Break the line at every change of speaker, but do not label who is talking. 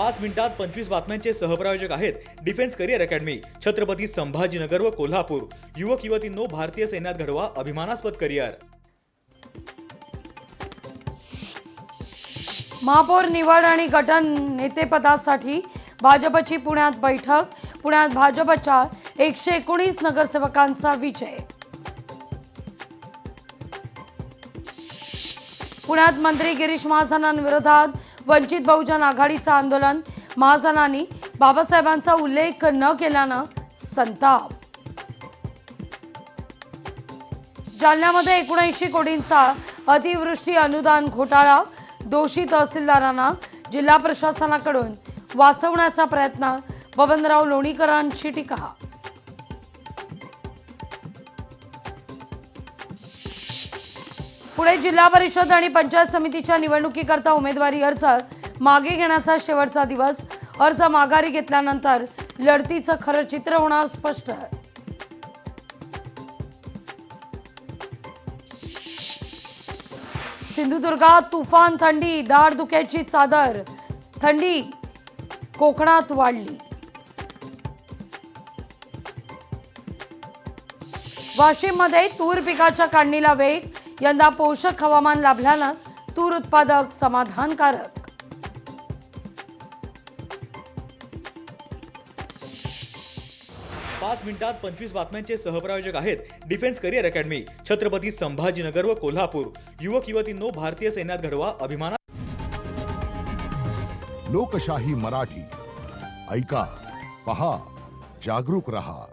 मिनिटात 25 बातम्यांचे सहप्रायोजक आहेत defence career academy, Chhatrapati Sambhajinagar व कोल्हापूर। युवक युवतींनो, भारतीय सैन्यात घडवा अभिमानास्पद करिअर।
महापौर निवड आणि गटन नेतेपदासाठी भाजपची पुण्यात बैठक। पुण्यात भाजपच्या 119 नगरसेवकांचा विजय। पुण्यात मंत्री गिरीश महाजनांविरोधात वंचित बहुजन आघाडीचं आंदोलन। महाजनांनी बाबासाहेबांचा उल्लेख न केल्यानं संताप। जालन्यामध्ये 79 कोटींचा अतिवृष्टी अनुदान घोटाळा। दोषी तहसीलदारांना जिल्हा प्रशासनाकडून वाचवण्याचा प्रयत्न। बबनराव लोणीकरांची टीका। पुणे जिल्हा परिषद आणि पंचायत समितीच्या निवडणुकीकरता उमेदवारी अर्ज मागे घेण्याचा शेवटचा दिवस। अर्ज माघारी घेतल्यानंतर लढतीचं खरं चित्र होणार स्पष्ट। सिंधुदुर्गात तुफान थंडी, दाढ दुख्याची चादर। थंडी कोकणात वाढली। वाशिममध्ये तूर पिकाच्या काढणीला वेग। यंदा पोषक हवामान लाभल्यानं तूर उत्पादक समाधानकारक।
5 मिनिटात 25 बातम्यांचे सहप्रायोजक आहेत defence career academy, Chhatrapati Sambhajinagar व कोल्हापूर। युवक युवतींनो, भारतीय सैन्यात घडवा अभिमान।
लोकशाही मराठी ऐका, पहा, जागरूक रहा।